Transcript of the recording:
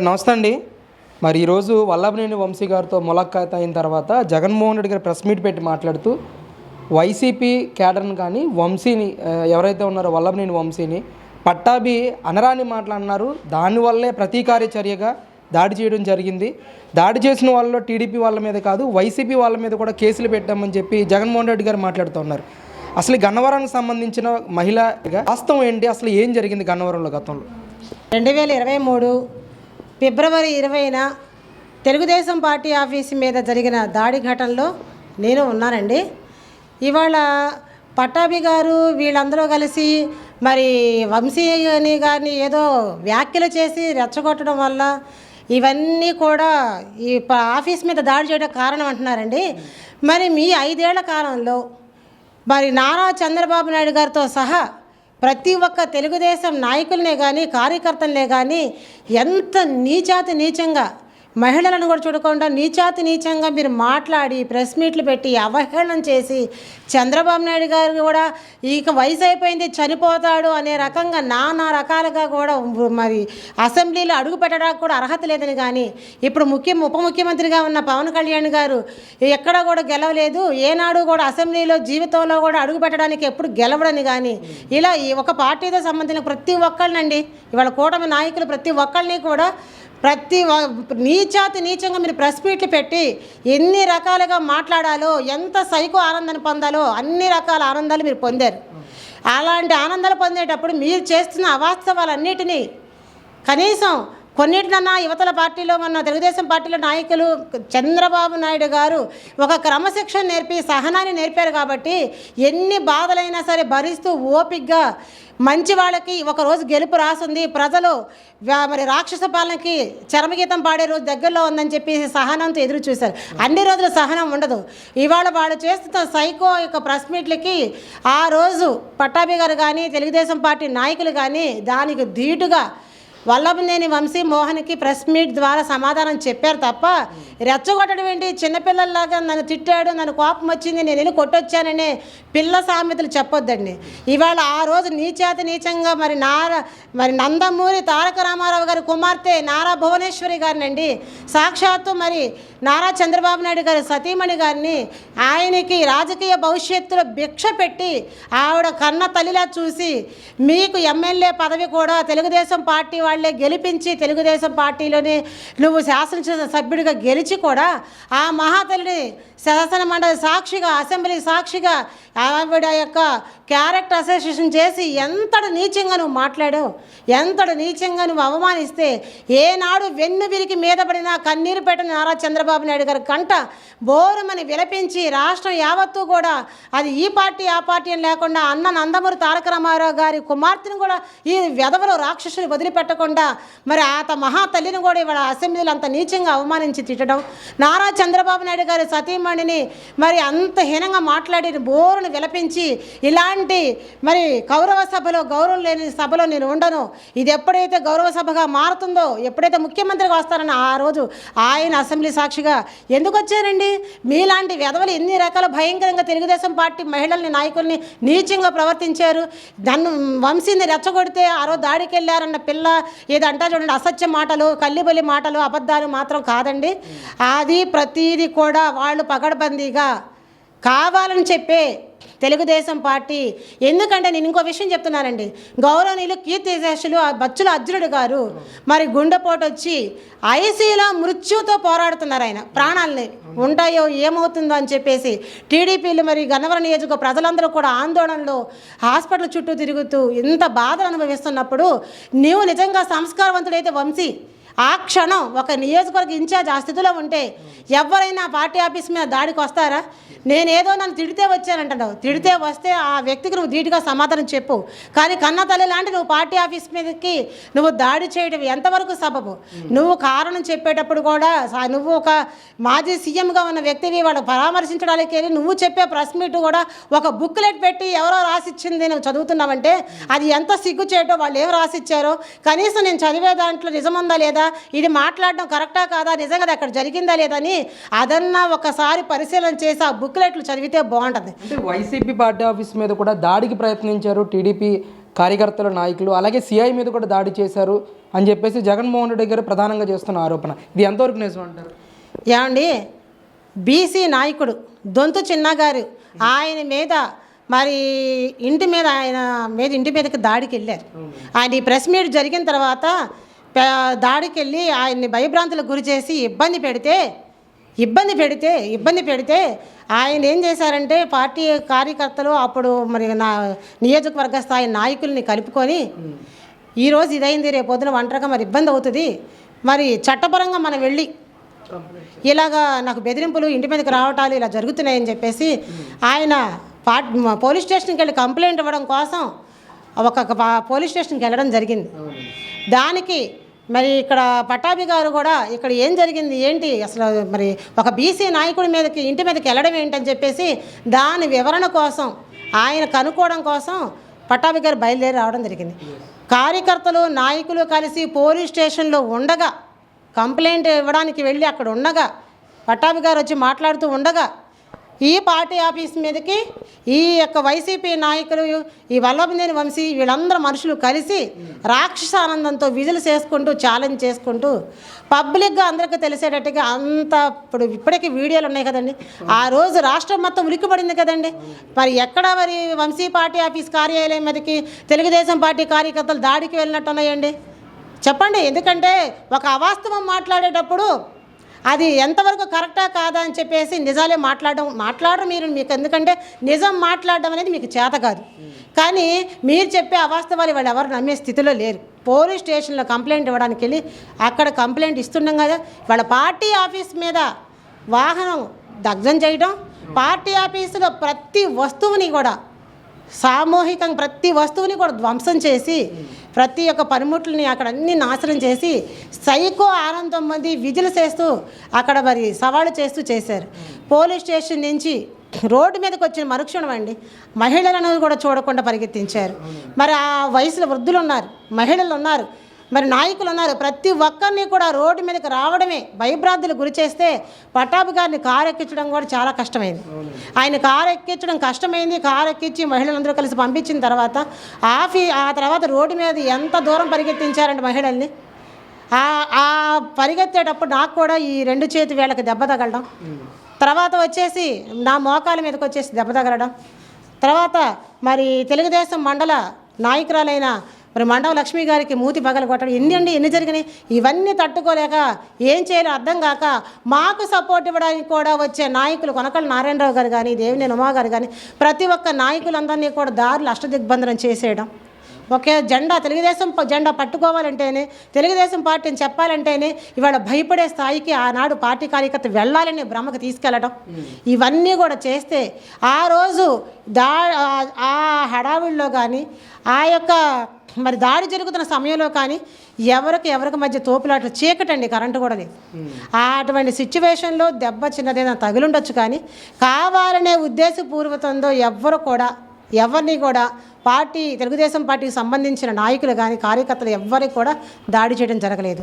నమస్తే అండి. మరి ఈరోజు వల్లభనేని వంశీ గారితో ములాఖాత్ అయిన తర్వాత జగన్మోహన్ రెడ్డి గారు ప్రెస్ మీట్ పెట్టి మాట్లాడుతూ వైసీపీ క్యాడర్ని కానీ వంశీని ఎవరైతే ఉన్నారో వల్లభనేని వంశీని పట్టాభి అనరాని మాటలు అన్నారు. దానివల్లే ప్రతీకార చర్యగా దాడి చేయడం జరిగింది. దాడి చేసిన వాళ్ళలో టీడీపీ వాళ్ళ మీద కాదు వైసీపీ వాళ్ళ మీద కూడా కేసులు పెట్టామని చెప్పి జగన్మోహన్ రెడ్డి గారు మాట్లాడుతున్నారు. అసలు గన్నవరానికి సంబంధించిన మహిళగా వాస్తవం ఏంటి? అసలు ఏం జరిగింది గన్నవరంలో గతంలో? 2023 ఫిబ్రవరి 20న తెలుగుదేశం పార్టీ ఆఫీసు మీద జరిగిన దాడి ఘటనలో నేను ఉన్నానండి. ఇవాళ పట్టాభి గారు వీళ్ళందరూ కలిసి మరి వంశీ గారిని ఏదో వ్యాఖ్యలు చేసి రెచ్చగొట్టడం వల్ల ఇవన్నీ కూడా ఈ ఆఫీస్ మీద దాడి చేయడం కారణం అంటున్నారండి. మరి మీ 5 ఏళ్ల కాలంలో మరి నారా చంద్రబాబు నాయుడు గారితో సహా ప్రతి ఒక్క తెలుగుదేశం నాయకులనే కానీ కార్యకర్తలనే కానీ ఎంత నీచంగా మహిళలను కూడా చూడకుండా నీచంగా మీరు మాట్లాడి ప్రెస్ మీట్లు పెట్టి అవహేళన చేసి చంద్రబాబు నాయుడు గారు కూడా ఇక వయసు అయిపోయింది చనిపోతాడు అనే రకంగా నానా రకాలుగా కూడా మరి అసెంబ్లీలో అడుగు పెట్టడానికి కూడా అర్హత లేదని కానీ ఇప్పుడు ఉప ముఖ్యమంత్రిగా ఉన్న పవన్ కళ్యాణ్ గారు ఎక్కడా కూడా గెలవలేదు, ఏనాడు కూడా అసెంబ్లీలో జీవితంలో కూడా అడుగు పెట్టడానికి ఎప్పుడు గెలవడని కానీ ఇలా ఒక పార్టీతో సంబంధించిన ప్రతి ఒక్కళ్ళనండి ఇవాళ కూటమి నాయకులు ప్రతి ఒక్కళ్ళని కూడా నీచంగా మీరు ప్రెస్ మీట్లు పెట్టి ఎన్ని రకాలుగా మాట్లాడాలో ఎంత సైకో ఆనందాన్ని పొందాలో అన్ని రకాల ఆనందాలు మీరు పొందారు. అలాంటి ఆనందాలు పొందేటప్పుడు మీరు చేస్తున్న అవాస్తవాలన్నిటినీ కనీసం కొన్నిటినన్నా యువతల పార్టీలో ఉన్న తెలుగుదేశం పార్టీలో నాయకులు చంద్రబాబు నాయుడు గారు ఒక క్రమశిక్షణ నేర్పి సహనాన్ని నేర్పారు కాబట్టి ఎన్ని బాధలైనా సరే భరిస్తూ ఓపికగా మంచి వాళ్ళకి ఒకరోజు గెలుపు రాసుంది, ప్రజలు మరి రాక్షస పాలనకి చరమగీతం పాడే రోజు దగ్గరలో ఉందని చెప్పి సహనంతో ఎదురు చూశారు. అన్ని రోజులు సహనం ఉండదు. ఇవాళ వాళ్ళు చేస్తున్న సైకో యొక్క ప్రెస్ మీట్లకి ఆ రోజు పట్టాభి గారు కానీ తెలుగుదేశం పార్టీ నాయకులు కానీ దానికి ధీటుగా వల్లభనేని వంశీ మోహన్కి ప్రెస్ మీట్ ద్వారా సమాధానం చెప్పారు తప్ప రెచ్చగొట్టడం ఏంటి? చిన్నపిల్లల్లాగా నన్ను తిట్టాడు, నన్ను కోపం వచ్చింది, నేను వెళ్ళి కొట్టొచ్చాననే పిల్ల సామెతలు చెప్పొద్దండి. ఇవాళ ఆ రోజు నీచంగా మరి నందమూరి తారక రామారావు గారి కుమార్తె నారా భువనేశ్వరి గారినండి సాక్షాత్తు మరి నారా చంద్రబాబు నాయుడు గారి సతీమణి గారిని ఆయనకి రాజకీయ భవిష్యత్తులో భిక్ష పెట్టి ఆవిడ కన్న తల్లిలా చూసి మీకు ఎమ్మెల్యే పదవి కూడా తెలుగుదేశం పార్టీ వాళ్ళే గెలిపించి తెలుగుదేశం పార్టీలోనే నువ్వు శాసనసభ సభ్యుడిగా గెలిచి కూడా ఆ మహాతల్లిని శాసన మండలి సాక్షిగా అసెంబ్లీ సాక్షిగా ఆవిడ యొక్క క్యారెక్టర్ అసోసియేషన్ చేసి ఎంతటి నీచంగా నువ్వు మాట్లాడావు, ఎంతటి నీచంగా నువ్వు అవమానిస్తే ఏనాడు వెన్ను విరికి మీద పడినా కన్నీరు పెట్టిన నారా చంద్రబాబు నాయుడు గారి కంట బోరమని విలపించి రాష్ట్రం యావత్తూ కూడా అది ఈ పార్టీ ఆ పార్టీ అని లేకుండా అన్న నందమూరి తారక రామారావు గారి కుమార్తెను కూడా ఈ వెధవలు రాక్షసుని వదిలిపెట్టకుండా మరి మహాతల్లిని కూడా ఇవాళ అసెంబ్లీలో అంత నీచంగా అవమానించి తిట్టడం, నారా చంద్రబాబు నాయుడు గారి సతీమణిని మరి అంత హీనంగా మాట్లాడి బోరును విలపించి ఇలాంటి మరి గౌరవ సభలో గౌరవం లేని సభలో నేను ఉండను, ఇది ఎప్పుడైతే గౌరవ సభగా మారుతుందో ఎప్పుడైతే ముఖ్యమంత్రిగా వస్తారని ఆ రోజు ఆయన అసెంబ్లీ సాక్షిగా ఎందుకు వచ్చారండి? మీలాంటి వెధవలు ఎన్ని రకాల భయంకరంగా తెలుగుదేశం పార్టీ మహిళల్ని నాయకుల్ని నీచంగా ప్రవర్తించారు. నన్ను వంశీని రెచ్చగొడితే ఆ రోజు దాడికి వెళ్ళారన్న పిల్ల ఏదంటా చూడండి, అసత్య మాటలు కల్లిబొల్లి మాటలు అబద్ధాలు మాత్రం కాదండి. అది ప్రతీది కూడా వాళ్ళు పకడ్బందీగా కావాలని చెప్పే తెలుగుదేశం పార్టీ. ఎందుకంటే నేను ఇంకో విషయం చెప్తున్నానండి, గౌరవనీయులు కీర్తిశేషులు బచ్చుల అర్జునుడు గారు మరి గుండెపోటు వచ్చి ఐసీలో మృత్యుతో పోరాడుతున్నారు. ఆయన ప్రాణాలని ఉంటాయో ఏమవుతుందో అని చెప్పేసి టీడీపీలు మరి గన్నవరం నియోజక ప్రజలందరూ కూడా ఆందోళనలో హాస్పిటల్ చుట్టూ తిరుగుతూ ఇంత బాధలు అనుభవిస్తున్నప్పుడు నీవు నిజంగా సంస్కారవంతుడైతే వంశీ ఆ క్షణం ఒక నియోజకవర్గ ఇన్ఛార్జ్ ఆ స్థితిలో ఉంటే ఎవరైనా పార్టీ ఆఫీస్ మీద దాడికి వస్తారా? నేనేదో నన్ను తిడితే వచ్చానంటున్నావు, తిడితే వస్తే ఆ వ్యక్తికి నువ్వు ధీటుగా సమాధానం చెప్పు. కానీ కన్న తల్లి లాంటి నువ్వు పార్టీ ఆఫీస్ మీదకి నువ్వు దాడి చేయడం ఎంతవరకు సబబు? నువ్వు కారణం చెప్పేటప్పుడు కూడా నువ్వు ఒక మాజీ సీఎంగా ఉన్న వ్యక్తివి వాళ్ళు పరామర్శించడానికి వెళ్ళి నువ్వు చెప్పే ప్రెస్ మీట్ కూడా ఒక బుక్లెట్ పెట్టి ఎవరో రాసిచ్చింది నువ్వు చదువుతున్నావంటే అది ఎంత సిగ్గు చేయటో. వాళ్ళు ఏం రాసిచ్చారో కనీసం నేను చదివే దాంట్లో నిజముందా లేదా, ఇది మాట్లాడడం కరెక్టా కాదా, నిజంగా అక్కడ జరిగిందా లేదని అదన్నా ఒకసారి పరిశీలన చేసి ఆ బుక్లెట్లు చదివితే బాగుంటుంది. అంటే వైసీపీ పార్టీ ఆఫీస్ మీద కూడా దాడికి ప్రయత్నించారు టీడీపీ కార్యకర్తల నాయకులు, అలాగే సిఐ మీద కూడా దాడి చేశారు అని చెప్పేసి జగన్మోహన్ రెడ్డి గారు ప్రధానంగా చేస్తున్న ఆరోపణ. ఇది ఎంతవరకు నిజం అంటారు? ఏమండి, బీసీ నాయకుడు దొంతు చిన్న గారు ఆయన మీద మరి ఇంటి మీదకి దాడికి వెళ్ళారు. ఆయన ఈ ప్రెస్ మీట్ జరిగిన తర్వాత దాడికి వెళ్ళి ఆయన్ని భయభ్రాంతులకు గురి చేసి ఇబ్బంది పెడితే ఆయన ఏం చేశారంటే పార్టీ కార్యకర్తలు అప్పుడు మరి నా నియోజకవర్గ స్థాయి నాయకుల్ని కలుపుకొని ఈరోజు ఇదైంది, రేపు పొద్దున ఒంటరిగా మరి ఇబ్బంది అవుతుంది, మరి చట్టపరంగా మనం వెళ్ళి ఇలాగా నాకు బెదిరింపులు ఇంటి మీదకి రావటాలు ఇలా జరుగుతున్నాయని చెప్పేసి ఆయన పోలీస్ స్టేషన్కి వెళ్ళి కంప్లైంట్ ఇవ్వడం కోసం ఒక పోలీస్ స్టేషన్కి వెళ్ళడం జరిగింది. దానికి మరి ఇక్కడ పట్టాభి గారు కూడా ఇక్కడ ఏం జరిగింది ఏంటి అసలు మరి ఒక బీసీ నాయకుడి మీదకి ఇంటి మీదకి వెళ్ళడం ఏంటని చెప్పేసి దాని వివరణ కోసం ఆయన కనుక్కోవడం కోసం పట్టాభి గారు బయలుదేరి రావడం జరిగింది. కార్యకర్తలు నాయకులు కలిసి పోలీస్ స్టేషన్లో ఉండగా కంప్లైంట్ ఇవ్వడానికి వెళ్ళి అక్కడ ఉండగా పట్టాభి గారు వచ్చి మాట్లాడుతూ ఉండగా ఈ పార్టీ ఆఫీస్ మీదకి ఈ యొక్క వైసీపీ నాయకులు ఈ వల్లభనేని వంశీ వీళ్ళందరూ మనుషులు కలిసి రాక్షస ఆనందంతో విజిల్స్ చేసుకుంటూ ఛాలెంజ్ చేసుకుంటూ పబ్లిక్గా అందరికీ తెలిసేటట్టుగా అంత ఇప్పటికీ వీడియోలు ఉన్నాయి కదండి. ఆ రోజు రాష్ట్రం మొత్తం ఉలిక్కిపడింది కదండి. మరి ఎక్కడ మరి వంశీ పార్టీ ఆఫీస్ కార్యాలయం మీదకి తెలుగుదేశం పార్టీ కార్యకర్తలు దాడికి వెళ్ళినట్టు ఉన్నాయండి చెప్పండి. ఎందుకంటే ఒక అవాస్తవం మాట్లాడేటప్పుడు అది ఎంతవరకు కరెక్టా కాదా అని చెప్పేసి నిజాలే మాట్లాడరు మీరు. మీకు ఎందుకంటే నిజం మాట్లాడడం అనేది మీకు చేత కాదు. కానీ మీరు చెప్పే అవాస్తవాలు వాళ్ళు ఎవరు నమ్మే స్థితిలో లేరు. పోలీస్ స్టేషన్లో కంప్లైంట్ ఇవ్వడానికి వెళ్ళి అక్కడ కంప్లైంట్ ఇస్తున్నాం కదా, వాళ్ళ పార్టీ ఆఫీస్ మీద వాహనం దగ్ధం చేయడం, పార్టీ ఆఫీసులో ప్రతి వస్తువుని కూడా సామూహికంగా ప్రతి వస్తువుని కూడా ధ్వంసం చేసి ప్రతి ఒక్క పనిముట్లని అక్కడ అన్ని నాశనం చేసి సైకో ఆనందం మంది విజిల్స్ వేస్తూ అక్కడ మరి సవాళ్ళు చేశారు. పోలీస్ స్టేషన్ నుంచి రోడ్డు మీదకి వచ్చిన మరుక్షణం అండి మహిళలను కూడా చూడకుండా పరిగెత్తించారు. మరి ఆ వయసులో వృద్ధులు ఉన్నారు, మహిళలు ఉన్నారు, మరి నాయకులు ఉన్నారు. ప్రతి ఒక్కరిని కూడా రోడ్డు మీదకి రావడమే భయభ్రాంతులు గురి చేస్తే పట్టాభి గారిని కారు ఎక్కించడం కూడా చాలా కష్టమైంది. ఆయన కారు ఎక్కించడం కష్టమైంది. కారు ఎక్కించి మహిళలందరూ కలిసి పంపించిన తర్వాత ఆ తర్వాత రోడ్డు మీద ఎంత దూరం పరిగెత్తించారంటే మహిళల్ని ఆ పరిగెత్తేటప్పుడు నాకు కూడా ఈ 2 చేతి వేళ్ళకి దెబ్బ తగలడం, తర్వాత వచ్చేసి నా మోకాల మీదకి వచ్చేసి దెబ్బ తగలడం, తర్వాత మరి తెలుగుదేశం మండల నాయకురాలైన మరి మండవ లక్ష్మి గారికి మూతి పగల కొట్టడం, ఎన్ని జరిగినాయి. ఇవన్నీ తట్టుకోలేక ఏం చేయాలో అర్థం కాక మాకు సపోర్ట్ ఇవ్వడానికి కూడా వచ్చే నాయకులు కొనకళ్ళ నారాయణరావు గారు కానీ దేవినేని ఉమా గారు కానీ ప్రతి ఒక్క నాయకులందరినీ కూడా దారులు అష్టదిగ్బంధనం చేసేయడం. ఒకే జెండా తెలుగుదేశం జెండా పట్టుకోవాలంటేనే తెలుగుదేశం పార్టీని చెప్పాలంటేనే ఇవాళ భయపడే స్థాయికి ఆనాడు పార్టీ కార్యకర్త వెళ్ళాలని భ్రమకు తీసుకెళ్ళడం, ఇవన్నీ కూడా చేస్తే ఆ రోజు ఆ హడావిడిలో కానీ ఆ యొక్క మరి దాడి జరుగుతున్న సమయంలో కానీ ఎవరికి మధ్య తోపులాట్లు చీకటండి, కరెంటు కూడా లేదు. అటువంటి సిచ్యువేషన్లో దెబ్బ చిన్నదేనా తగిలుండొచ్చు కానీ కావాలనే ఉద్దేశపూర్వకంతో ఎవరిని కూడా తెలుగుదేశం పార్టీకి సంబంధించిన నాయకులు కానీ కార్యకర్తలు ఎవ్వరికి కూడా దాడి చేయడం జరగలేదు.